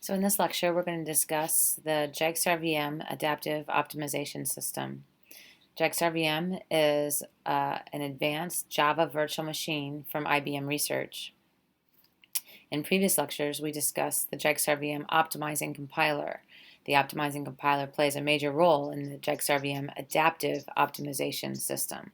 So in this lecture, we're going to discuss the JikesRVM Adaptive Optimization System. JikesRVM is an advanced Java virtual machine from IBM Research. In previous lectures, we discussed the JikesRVM Optimizing Compiler. The Optimizing Compiler plays a major role in the JikesRVM Adaptive Optimization System.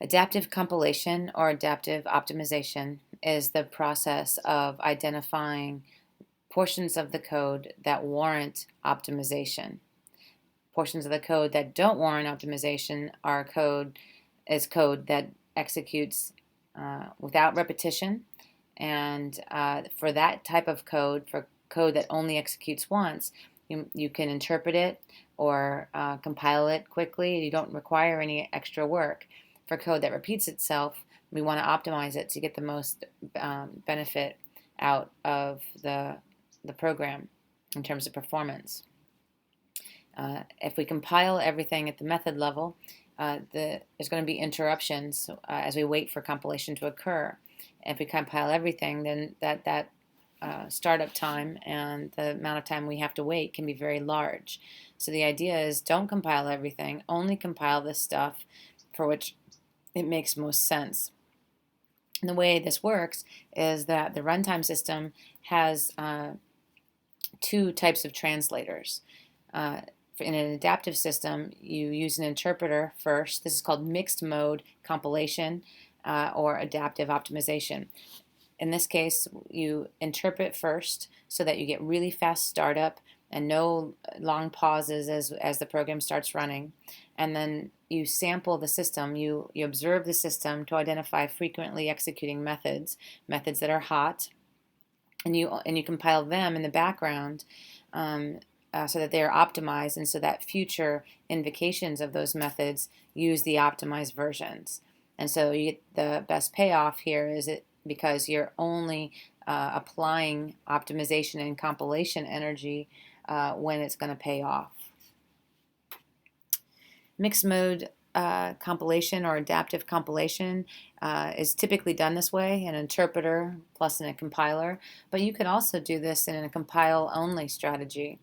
Adaptive compilation or adaptive optimization is the process of identifying portions of the code that warrant optimization. Portions of the code that don't warrant optimization are code that executes without repetition, and for that type of code, for code that only executes once, you can interpret it or compile it quickly. You don't require any extra work. For code that repeats itself, we want to optimize it to get the most benefit out of the program in terms of performance. If we compile everything at the method level, there's going to be interruptions as we wait for compilation to occur. If we compile everything, then that startup time and the amount of time we have to wait can be very large. So the idea is don't compile everything, only compile the stuff for which it makes most sense. And the way this works is that the runtime system has two types of translators. In an adaptive system, you use an interpreter first. This is called mixed mode compilation or adaptive optimization. In this case, you interpret first so that you get really fast startup and no long pauses as the program starts running. And then you sample the system. You observe the system to identify frequently executing methods that are hot, and you compile them in the background so that they are optimized, and so that future invocations of those methods use the optimized versions. And so you get the best payoff here is because you're only applying optimization and compilation energy when it's going to pay off. Mixed mode compilation or adaptive compilation is typically done this way, an interpreter plus in a compiler, but you could also do this in a compile-only strategy.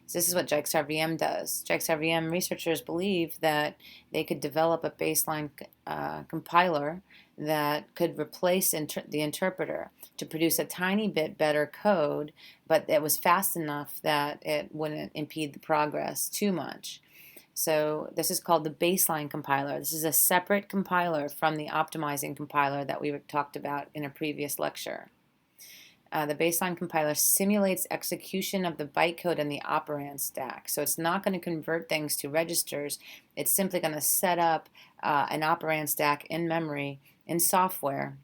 So this is what JikesRVM does. JikesRVM researchers believe that they could develop a baseline compiler that could replace the interpreter to produce a tiny bit better code, but it was fast enough that it wouldn't impede the progress too much. So this is called the baseline compiler. This is a separate compiler from the optimizing compiler that we talked about in a previous lecture. The baseline compiler simulates execution of the bytecode in the operand stack. So it's not going to convert things to registers. It's simply going to set up an operand stack in memory, in software,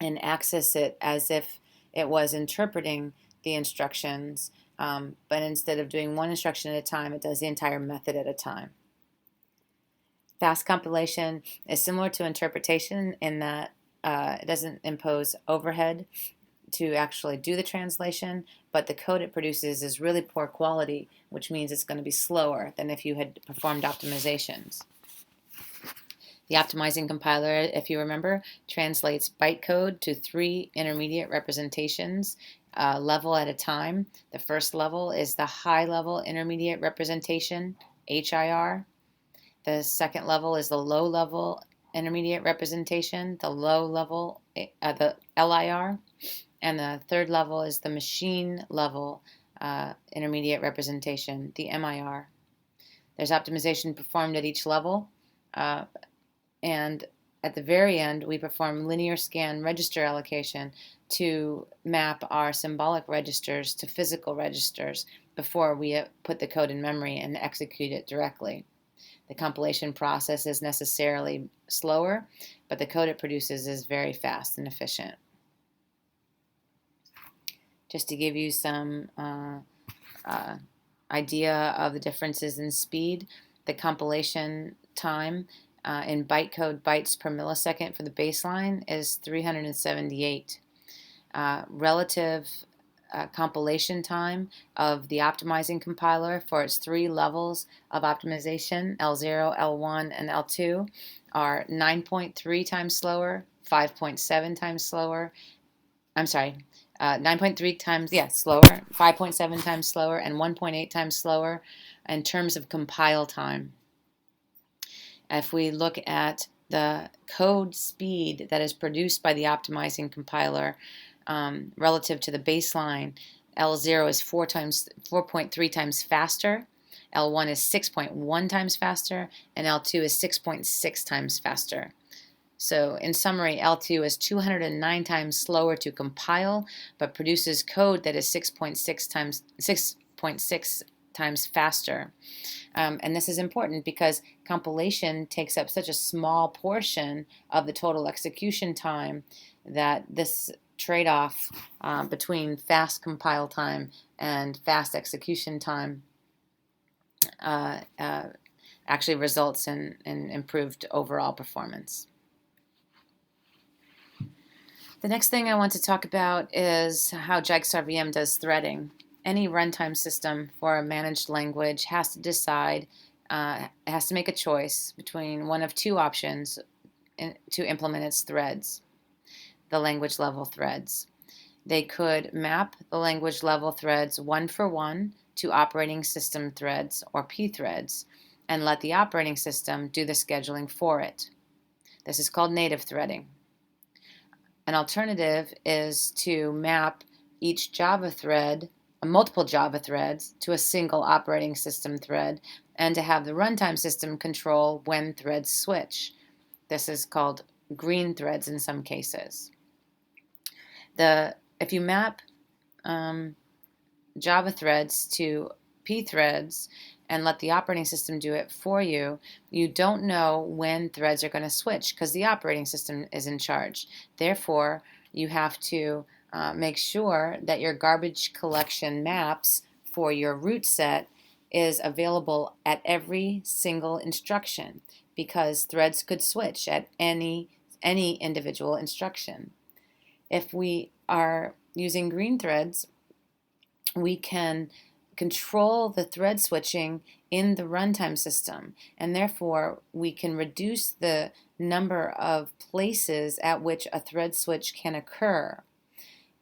and access it as if it was interpreting the instructions, but instead of doing one instruction at a time, it does the entire method at a time. Fast compilation is similar to interpretation in that it doesn't impose overhead to actually do the translation, but the code it produces is really poor quality, which means it's going to be slower than if you had performed optimizations. The optimizing compiler, if you remember, translates bytecode to 3 intermediate representations, level at a time. The first level is the high-level intermediate representation, HIR. The second level is the low-level intermediate representation, the low-level, the LIR. And the third level is the machine level intermediate representation, the MIR. There's optimization performed at each level, and at the very end we perform linear scan register allocation to map our symbolic registers to physical registers before we put the code in memory and execute it directly. The compilation process is necessarily slower, but the code it produces is very fast and efficient. Just to give you some idea of the differences in speed, the compilation time in bytecode bytes per millisecond for the baseline is 378. Relative compilation time of the optimizing compiler for its 3 levels of optimization, L0, L1, and L2, are 9.3 times slower, 5.7 times slower, I'm sorry, 9.3 times, slower, 5.7 times slower, and 1.8 times slower in terms of compile time. If we look at the code speed that is produced by the optimizing compiler relative to the baseline, L0 is 4.3 times faster, L1 is 6.1 times faster, and L2 is 6.6 times faster. So in summary, L2 is 209 times slower to compile, but produces code that is 6.6 times faster. And this is important because compilation takes up such a small portion of the total execution time that this trade-off between fast compile time and fast execution time actually results in improved overall performance. The next thing I want to talk about is how JikesRVM does threading. Any runtime system for a managed language has to decide, has to make a choice between one of two options to implement its threads, the language level threads. They could map the language level threads one for one to operating system threads or P threads and let the operating system do the scheduling for it. This is called native threading. An alternative is to map each Java thread, multiple Java threads, to a single operating system thread and to have the runtime system control when threads switch. This is called green threads in some cases. If you map Java threads to P threads and let the operating system do it for you, you don't know when threads are going to switch because the operating system is in charge. Therefore, you have to make sure that your garbage collection maps for your root set is available at every single instruction because threads could switch at any individual instruction. If we are using green threads, we can control the thread switching in the runtime system, and therefore we can reduce the number of places at which a thread switch can occur.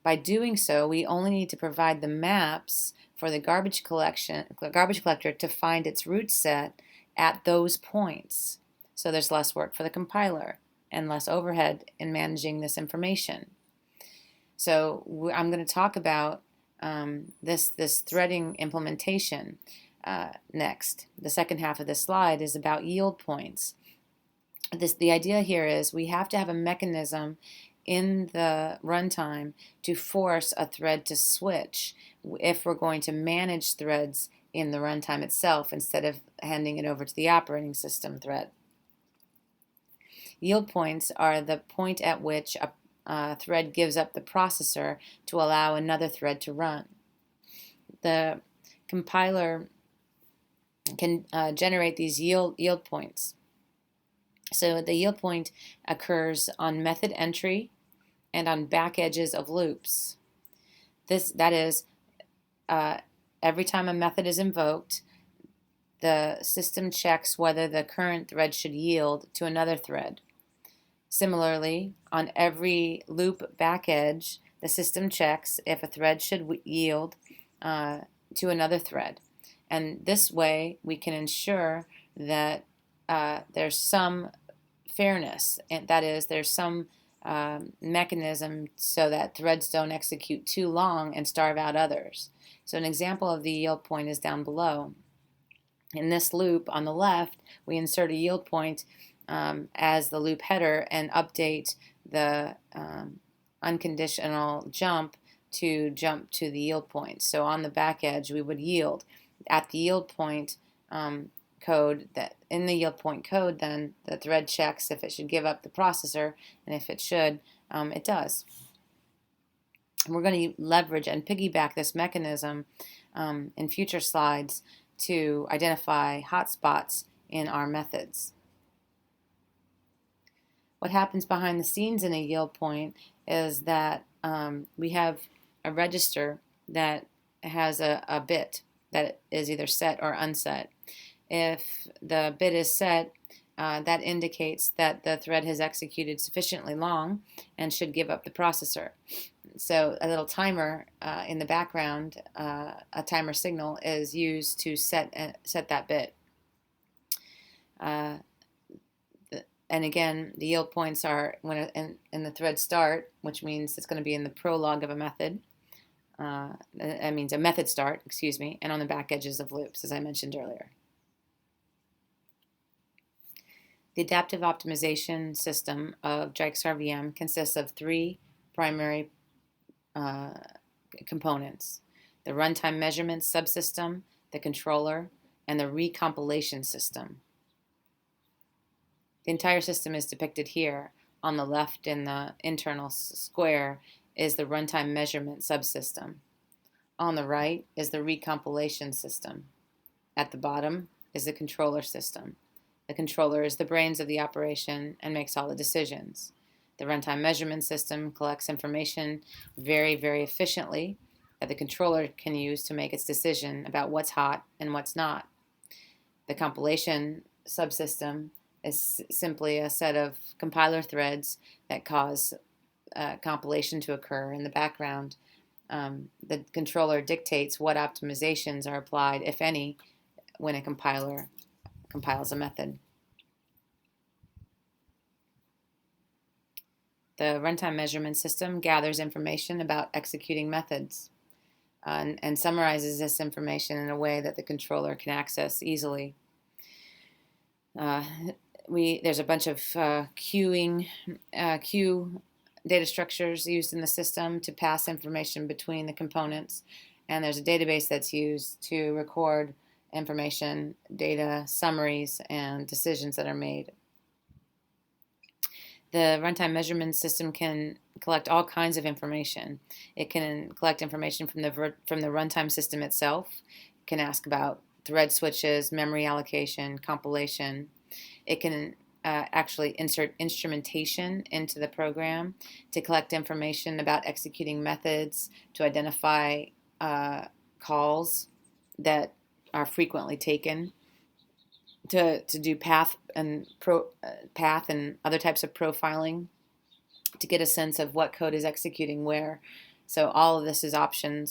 By doing so, we only need to provide the maps for the garbage collector to find its root set at those points. So there's less work for the compiler and less overhead in managing this information. So I'm going to talk about this threading implementation next. The second half of this slide is about yield points. The idea here is we have to have a mechanism in the runtime to force a thread to switch if we're going to manage threads in the runtime itself instead of handing it over to the operating system thread. Yield points are the point at which a thread gives up the processor to allow another thread to run. The compiler can generate these yield points. So the yield point occurs on method entry and on back edges of loops. That is, every time a method is invoked, the system checks whether the current thread should yield to another thread. Similarly, on every loop back edge, the system checks if a thread should yield to another thread. And this way, we can ensure that there's some fairness, and that is, there's some mechanism so that threads don't execute too long and starve out others. So an example of the yield point is down below. In this loop on the left, we insert a yield point as the loop header and update the unconditional jump to the yield point. So on the back edge, we would yield. At the yield point code, in the yield point code, then the thread checks if it should give up the processor, and if it should, it does. We're going to leverage and piggyback this mechanism in future slides to identify hotspots in our methods. What happens behind the scenes in a yield point is that we have a register that has a bit that is either set or unset. If the bit is set, that indicates that the thread has executed sufficiently long and should give up the processor. So a little timer in the background, a timer signal, is used to set that bit. And again, the yield points are when in the thread start, which means it's going to be in the prologue of a method. That means a method start, excuse me, and on the back edges of loops, as I mentioned earlier. The adaptive optimization system of JikesRVM consists of three primary components: the runtime measurement subsystem, the controller, and the recompilation system. The entire system is depicted here. On the left in the internal square is the runtime measurement subsystem. On the right is the recompilation system. At the bottom is the controller system. The controller is the brains of the operation and makes all the decisions. The runtime measurement system collects information very, very efficiently that the controller can use to make its decision about what's hot and what's not. The compilation subsystem is simply a set of compiler threads that cause compilation to occur in the background. The controller dictates what optimizations are applied, if any, when a compiler compiles a method. The runtime measurement system gathers information about executing methods and summarizes this information in a way that the controller can access easily. There's a bunch of queue data structures used in the system to pass information between the components, and there's a database that's used to record information, data, summaries, and decisions that are made. The runtime measurement system can collect all kinds of information. It can collect information from the runtime system itself. It can ask about thread switches, memory allocation, compilation. It can actually insert instrumentation into the program to collect information about executing methods, to identify calls that are frequently taken, to do path and other types of profiling, to get a sense of what code is executing where. So all of this is optional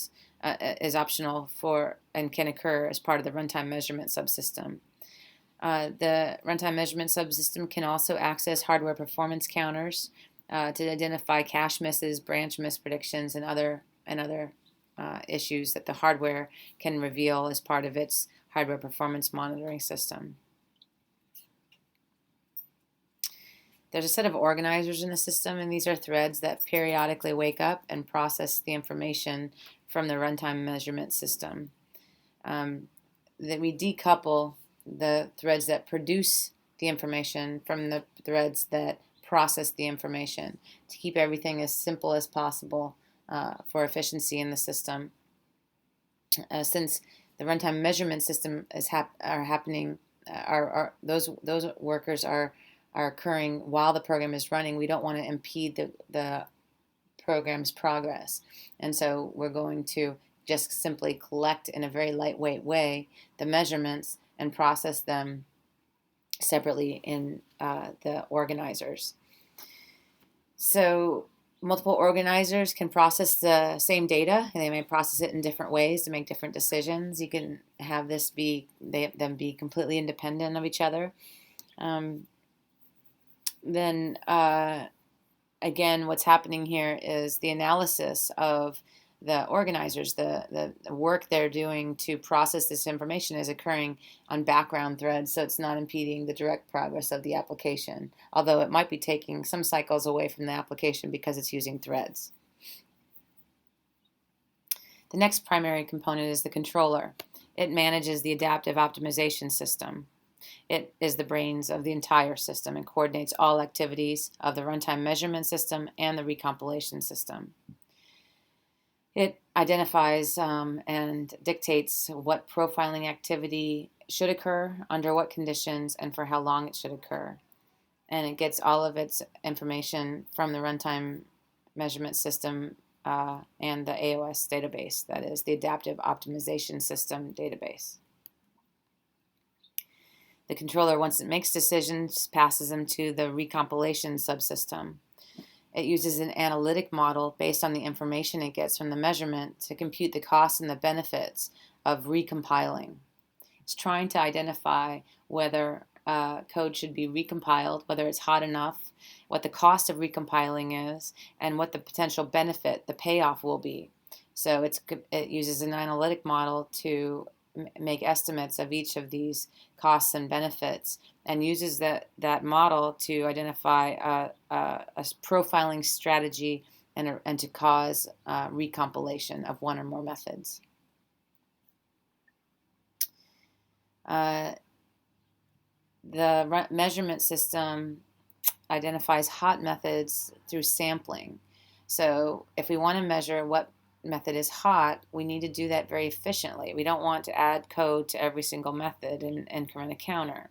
for and can occur as part of the runtime measurement subsystem. The runtime measurement subsystem can also access hardware performance counters to identify cache misses, branch mispredictions, and other issues that the hardware can reveal as part of its hardware performance monitoring system. There's a set of organizers in the system, and these are threads that periodically wake up and process the information from the runtime measurement system. That we decouple the threads that produce the information from the threads that process the information to keep everything as simple as possible for efficiency in the system. Since the runtime measurement system is those workers are occurring while the program is running, we don't want to impede the program's progress. And so we're going to just simply collect in a very lightweight way the measurements and process them separately in the organizers. So multiple organizers can process the same data, and they may process it in different ways to make different decisions. You can have them be completely independent of each other. Then again, what's happening here is the analysis of the organizers, the work they're doing to process this information is occurring on background threads, so it's not impeding the direct progress of the application, although it might be taking some cycles away from the application because it's using threads. The next primary component is the controller. It manages the adaptive optimization system. It is the brains of the entire system and coordinates all activities of the runtime measurement system and the recompilation system. It identifies and dictates what profiling activity should occur, under what conditions, and for how long it should occur. And it gets all of its information from the runtime measurement system and the AOS database, that is, the Adaptive Optimization System database. The controller, once it makes decisions, passes them to the recompilation subsystem. It uses an analytic model based on the information it gets from the measurement to compute the costs and the benefits of recompiling. It's trying to identify whether code should be recompiled, whether it's hot enough, what the cost of recompiling is, and what the potential benefit, the payoff, will be. So it uses an analytic model to make estimates of each of these costs and benefits, and uses that model to identify a profiling strategy and to cause recompilation of one or more methods. The measurement system identifies hot methods through sampling. So if we want to measure what method is hot, we need to do that very efficiently. We don't want to add code to every single method and increment a counter.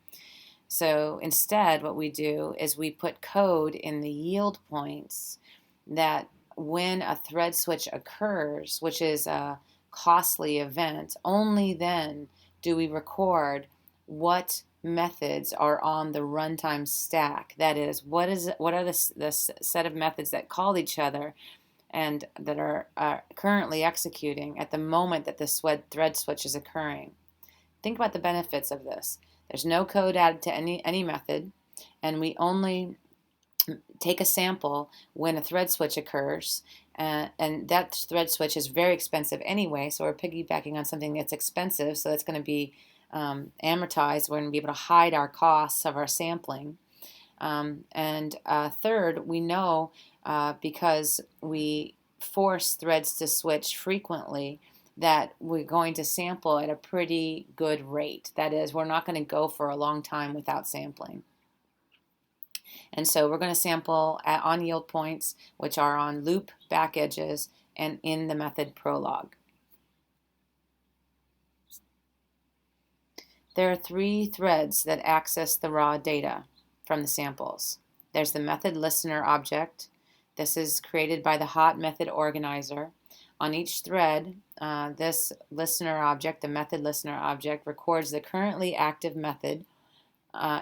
So instead, what we do is we put code in the yield points that when a thread switch occurs, which is a costly event, only then do we record what methods are on the runtime stack. That is, what are the set of methods that call each other and that are currently executing at the moment that the thread switch is occurring. Think about the benefits of this. There's no code added to any method, and we only take a sample when a thread switch occurs, and that thread switch is very expensive anyway, so we're piggybacking on something that's expensive, so that's going to be amortized. We're going to be able to hide our costs of our sampling. Third, we know because we force threads to switch frequently that we're going to sample at a pretty good rate. That is, we're not going to go for a long time without sampling. And so we're going to sample on yield points, which are on loop back edges and in the method prologue. There are 3 threads that access the raw data from the samples. There's the method listener object. This is created by the hot method organizer. On each thread, this listener object, the method listener object, records the currently active method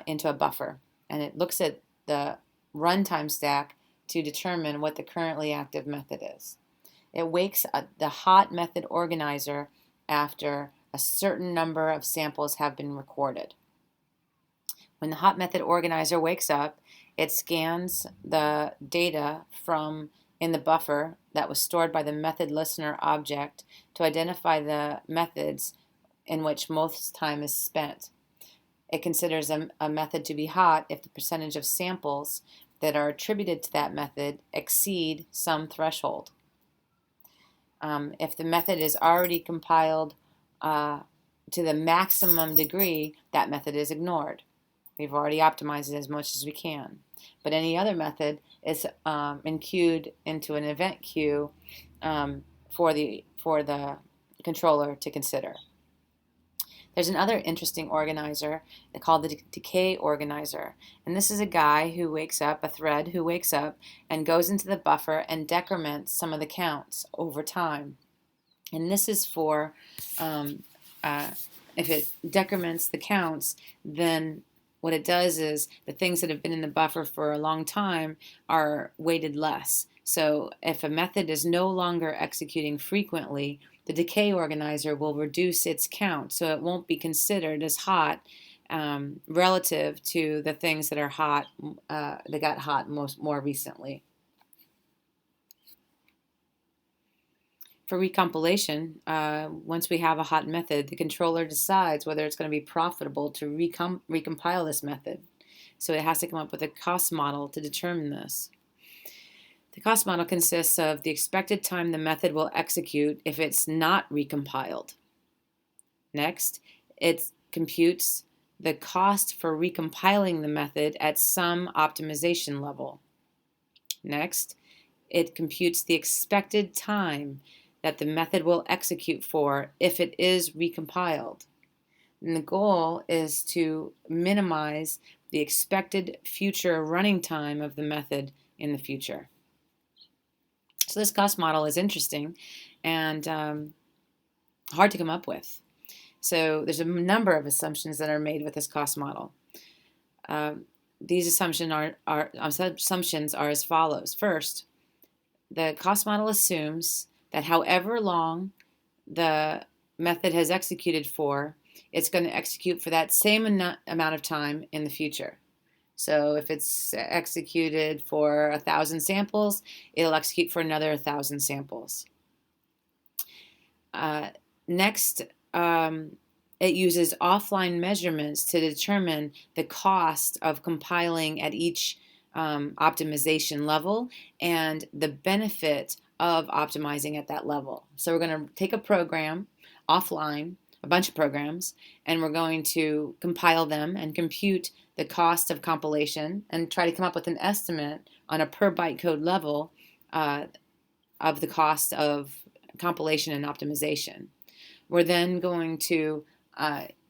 into a buffer, and it looks at the runtime stack to determine what the currently active method is. It wakes the hot method organizer after a certain number of samples have been recorded. When the hot method organizer wakes up, it scans the data from in the buffer that was stored by the method listener object to identify the methods in which most time is spent. It considers a method to be hot if the percentage of samples that are attributed to that method exceed some threshold. If the method is already compiled to the maximum degree, that method is ignored. We've already optimized it as much as we can. But any other method is enqueued into an event queue for the controller to consider. There's another interesting organizer called the decay organizer. And this is a guy who wakes up, a thread who wakes up and goes into the buffer and decrements some of the counts over time. And this is for, if it decrements the counts, then what it does is the things that have been in the buffer for a long time are weighted less. So if a method is no longer executing frequently, the decay organizer will reduce its count, so it won't be considered as hot relative to the things that are hot, that got hot more recently. For recompilation, once we have a hot method, the controller decides whether it's going to be profitable to recompile this method. So it has to come up with a cost model to determine this. The cost model consists of the expected time the method will execute if it's not recompiled. Next, it computes the cost for recompiling the method at some optimization level. Next, it computes the expected time that the method will execute for if it is recompiled. And the goal is to minimize the expected future running time of the method in the future. So this cost model is interesting and hard to come up with. So there's a number of assumptions that are made with this cost model. these assumptions are as follows. First, the cost model assumes that however long the method has executed for, it's going to execute for that same amount of time in the future. So if it's executed for 1,000 samples, it'll execute for another 1,000 samples. Next, it uses offline measurements to determine the cost of compiling at each optimization level and the benefit of optimizing at that level. So we're going to take a program offline, a bunch of programs, and we're going to compile them and compute the cost of compilation and try to come up with an estimate on a per bytecode level of the cost of compilation and optimization. We're then going to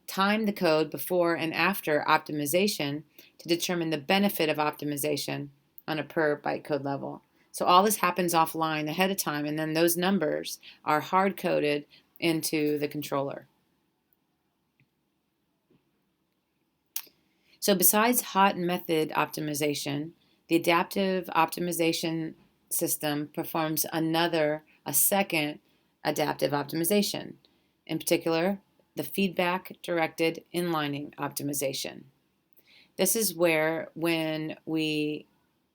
time the code before and after optimization to determine the benefit of optimization on a per bytecode level. So all this happens offline ahead of time, and then those numbers are hard-coded into the controller. So besides hot method optimization, the adaptive optimization system performs a second adaptive optimization. In particular, the feedback-directed inlining optimization. This is where, when we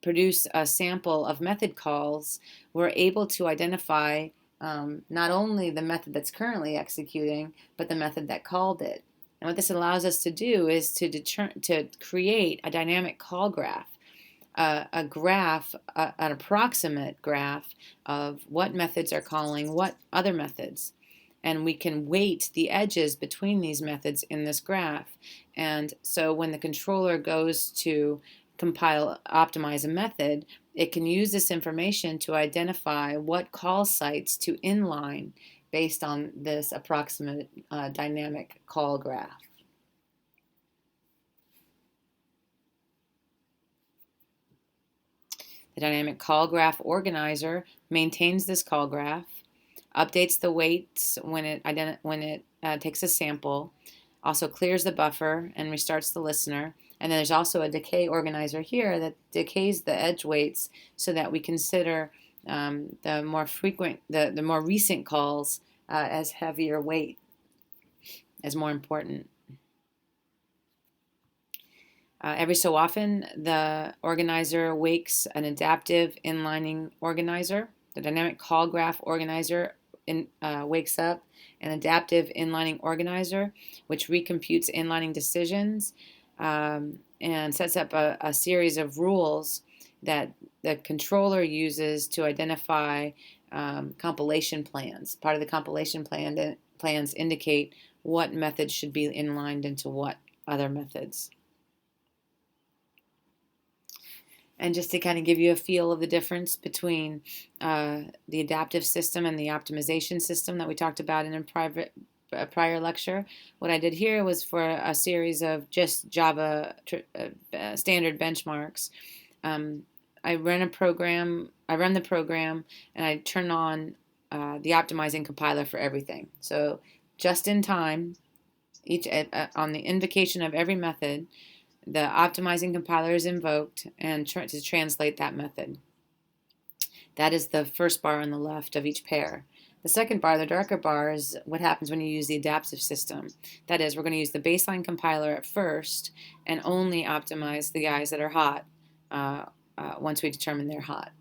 produce a sample of method calls, we're able to identify not only the method that's currently executing, but the method that called it. And what this allows us to do is to create a dynamic call graph, an approximate graph of what methods are calling what other methods. And we can weight the edges between these methods in this graph. And so when the controller goes to optimize a method, it can use this information to identify what call sites to inline based on this approximate dynamic call graph. The dynamic call graph organizer maintains this call graph, updates the weights when it takes a sample, also clears the buffer and restarts the listener. And then there's also a decay organizer here that decays the edge weights so that we consider the more recent calls as heavier weight, as more important. Every so often, the organizer wakes an adaptive inlining organizer. The dynamic call graph organizer wakes up an adaptive inlining organizer, which recomputes inlining decisions and sets up a series of rules that the controller uses to identify compilation plans. Part of the compilation plans indicate what methods should be inlined into what other methods. And just to kind of give you a feel of the difference between the adaptive system and the optimization system that we talked about in a prior lecture, what I did here was for a series of just Java standard benchmarks. I run the program, and I turn on the optimizing compiler for everything. So just in time, on the invocation of every method, the optimizing compiler is invoked and to translate that method. That is the first bar on the left of each pair. The second bar, the darker bar, is what happens when you use the adaptive system. That is, we're going to use the baseline compiler at first and only optimize the guys that are hot once we determine they're hot.